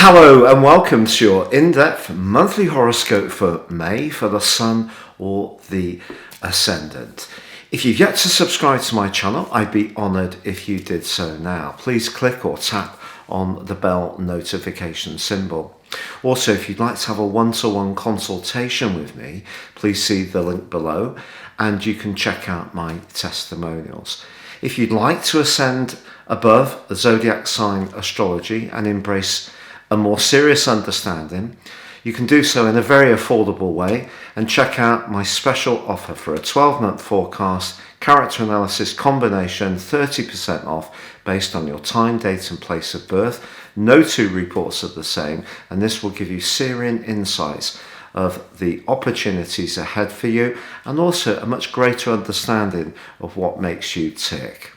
Hello and welcome to your in-depth monthly horoscope for May for the Sun or the Ascendant. If you've yet to subscribe to my channel, I'd be honoured if you did so now. Please click or tap on the bell notification symbol. Also, if you'd like to have a one-to-one consultation with me, please see the link below and you can check out my testimonials. If you'd like to ascend above the Zodiac sign astrology and embrace a more serious understanding, you can do so in a very affordable way and check out my special offer for a 12-month forecast character analysis combination, 30% off based on your time, date and place of birth. No two reports are the same, and this will give you searing insights of the opportunities ahead for you and also a much greater understanding of what makes you tick.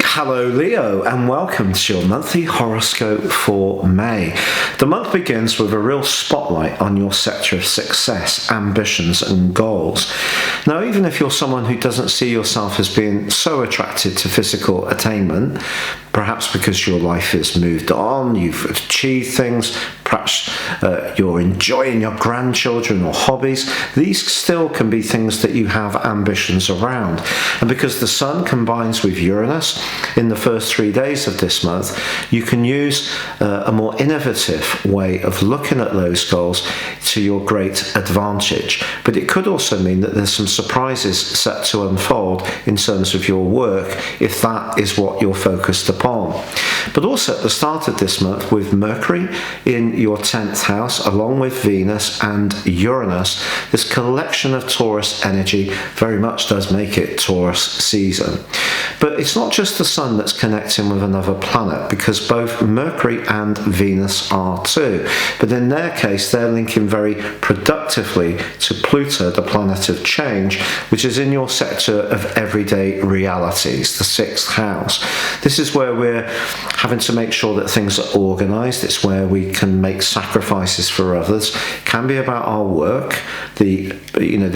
Hello Leo and welcome to your monthly horoscope for May. The month begins with a real spotlight on your sector of success, ambitions and goals. Now, even if you're someone who doesn't see yourself as being so attracted to physical attainment, perhaps because your life has moved on, you've achieved things, perhaps you're enjoying your grandchildren or hobbies, these still can be things that you have ambitions around. And because the Sun combines with Uranus in the first 3 days of this month, you can use a more innovative way of looking at those goals to your great advantage. But it could also mean that there's some surprises set to unfold in terms of your work if that is what you're focused upon. But also at the start of this month, with Mercury in your 10th house along with Venus and Uranus, this collection of Taurus energy very much does make it Taurus season. But it's not just the Sun that's connecting with another planet, because both Mercury and Venus are too. But in their case, they're linking very productively to Pluto, the planet of change, which is in your sector of everyday realities, the 6th house. This is where we're having to make sure that things are organized. It's where we can make sacrifices for others. It can be about our work, the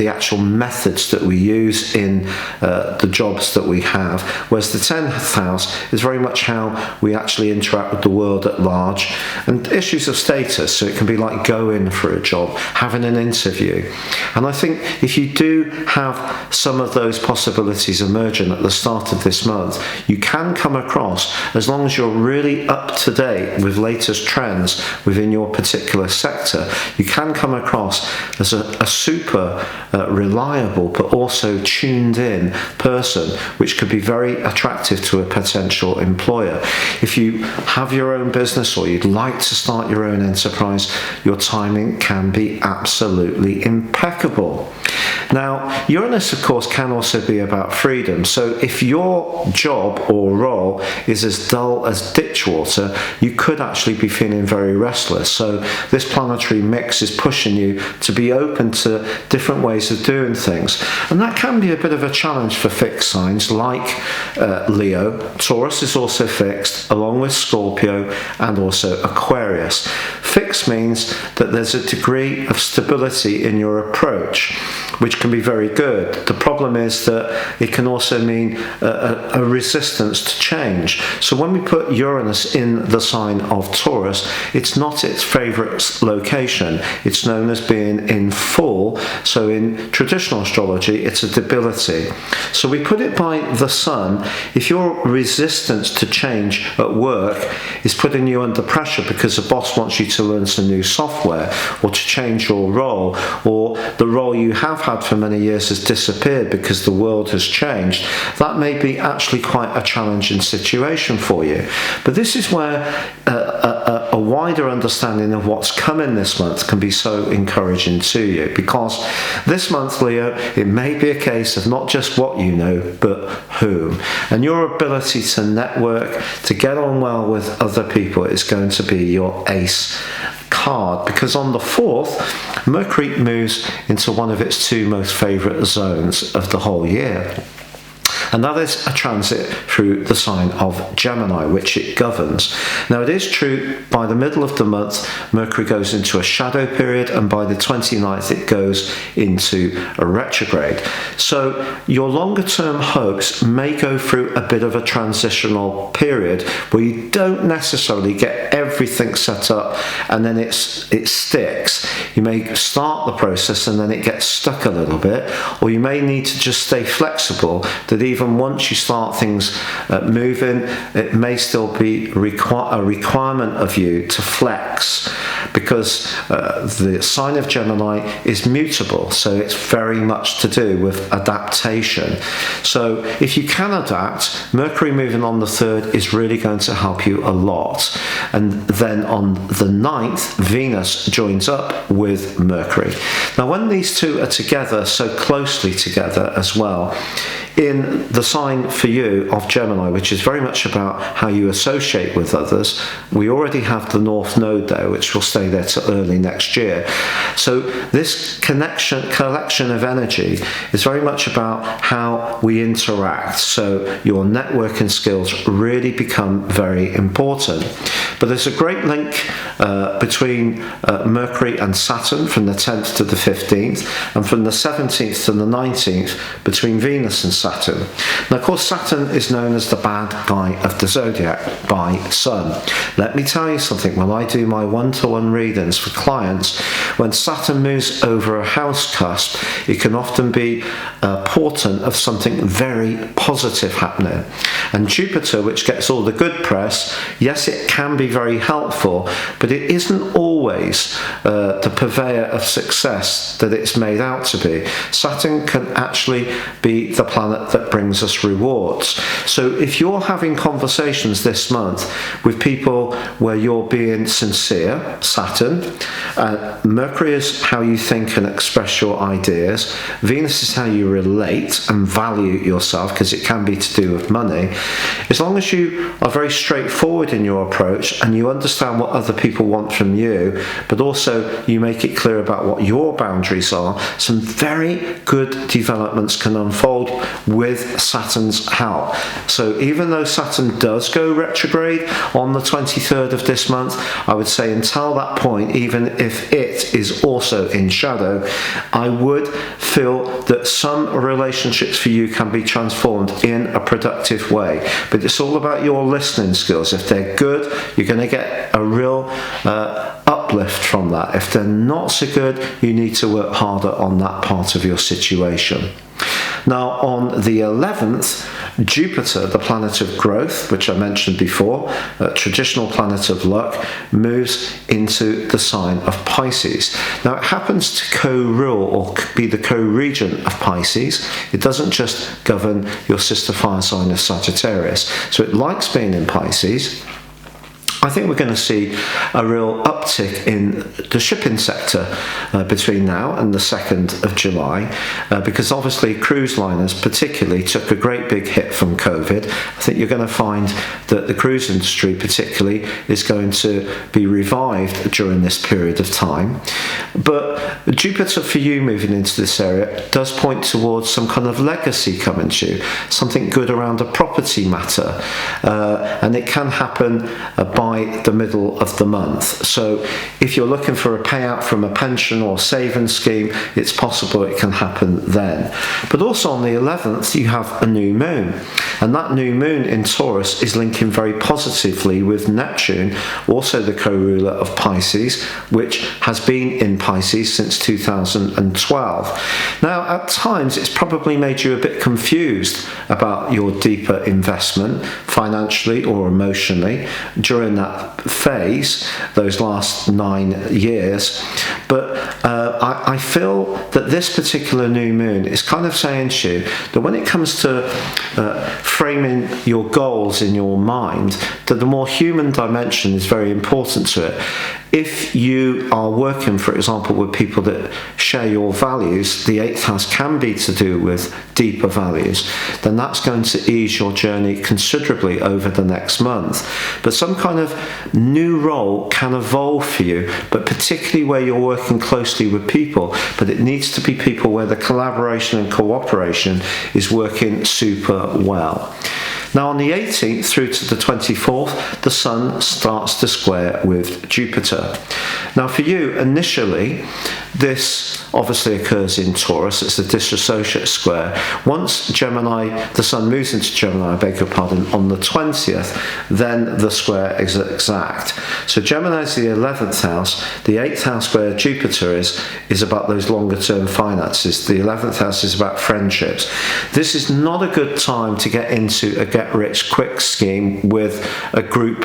actual methods that we use in the jobs that we have, whereas the 10th house is very much how we actually interact with the world at large and issues of status. So it can be like going for a job, having an interview. And I think if you do have some of those possibilities emerging at the start of this month, you can come across, as long as you're really up to date with latest trends within your particular sector, you can come across as a super reliable but also tuned in person, which could be very attractive to a potential employer. If you have your own business or you'd like to start your own enterprise, your timing can be absolutely impeccable. Now, Uranus, of course, can also be about freedom. So if your job or role is as dull as ditch water, you could actually be feeling very restless. So this planetary mix is pushing you to be open to different ways of doing things. And that can be a bit of a challenge for fixed signs like Leo. Taurus is also fixed, along with Scorpio and also Aquarius. Fixed means that there's a degree of stability in your approach, which can be very good. The problem is that it can also mean a resistance to change. So when we put Uranus in the sign of Taurus, it's not its favourite location. It's known as being in full. So in traditional astrology, it's a debility. So we put it by the Sun. If your resistance to change at work is putting you under pressure because the boss wants you to learn some new software or to change your role, or the role you have had for many years has disappeared because the world has changed, that may be actually quite a challenging situation for you. But this is where a wider understanding of what's coming this month can be so encouraging to you, because this month, Leo, it may be a case of not just what you know, but whom. And your ability to network, to get on well with other people, is going to be your ace card, because on the 4th, Mercury moves into one of its two most favourite zones of the whole year. and that is a transit through the sign of Gemini, which it governs. Now, it is true, by the middle of the month, Mercury goes into a shadow period, and by the 29th, it goes into a retrograde. So your longer term hopes may go through a bit of a transitional period where you don't necessarily get everything set up and then it sticks. You may start the process and then it gets stuck a little bit, or you may need to just stay flexible, that even once you start things moving, it may still be a requirement of you to flex, because the sign of Gemini is mutable, so it's very much to do with adaptation. So if you can adapt, Mercury moving on the 3rd is really going to help you a lot. And then on the 9th, Venus joins up with Mercury. Now, when these two are together, so closely together as well, in the sign for you of Gemini, which is very much about how you associate with others, we already have the North Node there, which will stay there till early next year. So this collection of energy is very much about how we interact. So your networking skills really become very important. But there's a great link between Mercury and Saturn from the 10th to the 15th, and from the 17th to the 19th between Venus and Saturn. Now, of course, Saturn is known as the bad guy of the zodiac by Sun. Let me tell you something, when I do my one-to-one readings for clients, when Saturn moves over a house cusp, it can often be a portent of something very positive happening. And Jupiter, which gets all the good press, yes, it can be very helpful, but it isn't always the purveyor of success that it's made out to be. Saturn can actually be the planet that brings us rewards. So if you're having conversations this month with people where you're being sincere, Saturn, Mercury is how you think and express your ideas, Venus is how you relate and value yourself, because it can be to do with money. As long as you are very straightforward in your approach and you understand what other people want from you, but also you make it clear about what your boundaries are, some very good developments can unfold with Saturn's help. So even though Saturn does go retrograde on the 23rd of this month, I would say until that point, even if it is also in shadow, I would feel that some relationships for you can be transformed in a productive way. But it's all about your listening skills. If they're good, you're going to get a real uplift from that. If they're not so good, you need to work harder on that part of your situation. Now, on the 11th, Jupiter, the planet of growth, which I mentioned before, a traditional planet of luck, moves into the sign of Pisces. Now, it happens to co-rule or be the co-regent of Pisces. It doesn't just govern your sister fire sign of Sagittarius. So it likes being in Pisces. I think we're going to see a real uptick in the shipping sector between now and the 2nd of July, because obviously cruise liners particularly took a great big hit from COVID. I think you're going to find that the cruise industry particularly is going to be revived during this period of time. But Jupiter for you moving into this area does point towards some kind of legacy coming to you, something good around a property matter, and it can happen by the middle of the month. So if you're looking for a payout from a pension or savings scheme, it's possible it can happen then. But also on the 11th, you have a new moon, and that new moon in Taurus is linking very positively with Neptune, also the co-ruler of Pisces, which has been in Pisces since 2012. Now, at times, it's probably made you a bit confused about your deeper investment, financially or emotionally, during that phase, those last 9 years. But I feel that this particular new moon is kind of saying to you that when it comes to framing your goals in your mind, that the more human dimension is very important to it. If you are working, for example, with people that share your values, the 8th house can be to do with deeper values, then that's going to ease your journey considerably over the next month. But some kind of new role can evolve for you, but particularly where you're working closely with people, but it needs to be people where the collaboration and cooperation is working super well. Now on the 18th through to the 24th, the Sun starts to square with Jupiter. Now for you, initially, this obviously occurs in Taurus. It's a dissociate square. Once the Sun moves into Gemini, I beg your pardon, on the 20th, then the square is exact. So Gemini is the 11th house. The 8th house where Jupiter is about those longer term finances. The 11th house is about friendships. This is not a good time to get into a get-rich-quick scheme with a group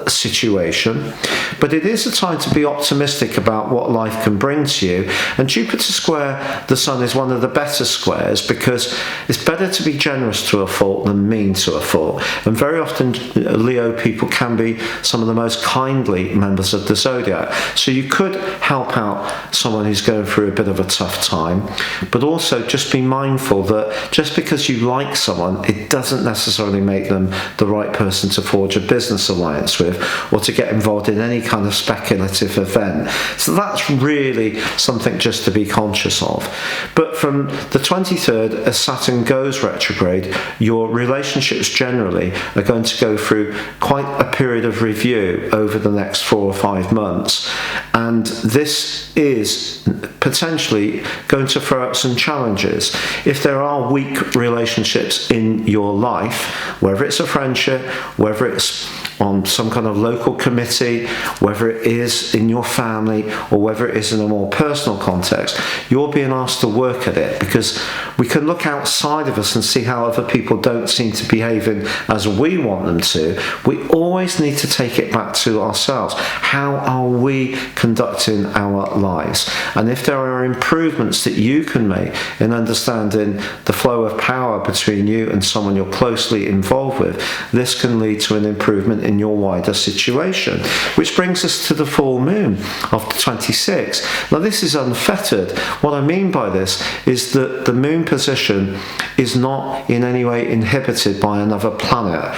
situation, but it is a time to be optimistic about what life can bring to you. And Jupiter square the Sun is one of the better squares because it's better to be generous to a fault than mean to a fault. And very often Leo people can be some of the most kindly members of the Zodiac. So you could help out someone who's going through a bit of a tough time, but also just be mindful that just because you like someone, it doesn't necessarily make them the right person to forge a business alliance with or to get involved in any kind of speculative event. So that's really something just to be conscious of. But from the 23rd, as Saturn goes retrograde, your relationships generally are going to go through quite a period of review over the next 4 or 5 months. And this is potentially going to throw up some challenges. If there are weak relationships in your life, whether it's a friendship, whether it's on some kind of local committee, whether it is in your family or whether it is in a more personal context, you're being asked to work at it, because we can look outside of us and see how other people don't seem to be behaving as we want them to. We always need to take it back to ourselves. How are we conducting our lives? And if there are improvements that you can make in understanding the flow of power between you and someone you're closely involved with, this can lead to an improvement in your wider situation. Which brings us to the full moon of the 26th. Now this is unfettered. What I mean by this is that the moon position is not in any way inhibited by another planet,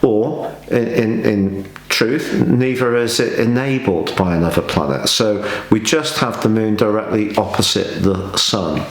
or in truth, neither is it enabled by another planet. So we just have the moon directly opposite the Sun.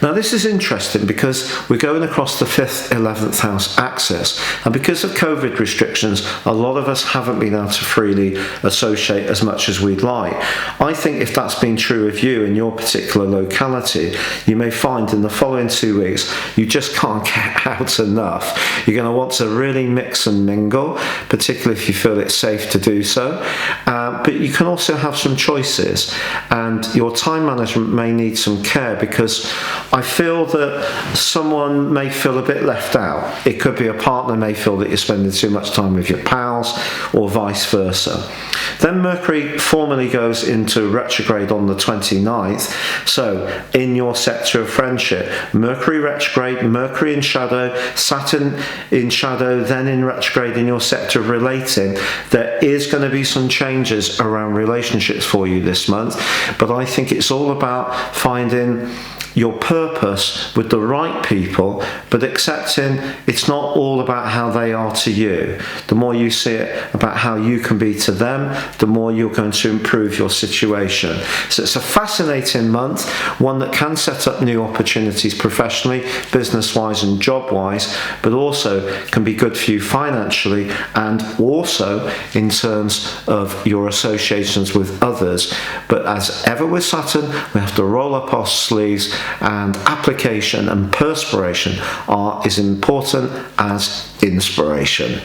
Now this is interesting because we're going across the 5th, 11th house axis, and because of COVID restrictions, a lot of us haven't been able to freely associate as much as we'd like. I think if that's been true of you in your particular locality, you may find in the following 2 weeks you just can't get out enough. You're going to want to really mix and mingle, particularly if you feel it's safe to do so, but you can also have some choices, and your time management may need some care, because I feel that someone may feel a bit left out. It could be a partner may feel that you're spending too much time with your pals, or vice versa. Then Mercury formally goes into retrograde on the 29th. So in your sector of friendship, Mercury retrograde, Mercury in shadow, Saturn in shadow, then in retrograde in your sector of relating. There is going to be some changes around relationships for you this month, but I think it's all about finding your purpose with the right people, but accepting it's not all about how they are to you. The more you see it about how you can be to them, the more you're going to improve your situation. So it's a fascinating month, one that can set up new opportunities professionally, business-wise and job-wise, but also can be good for you financially and also in terms of your associations with others. But as ever with Saturn, we have to roll up our sleeves, and application and perspiration are as important as inspiration.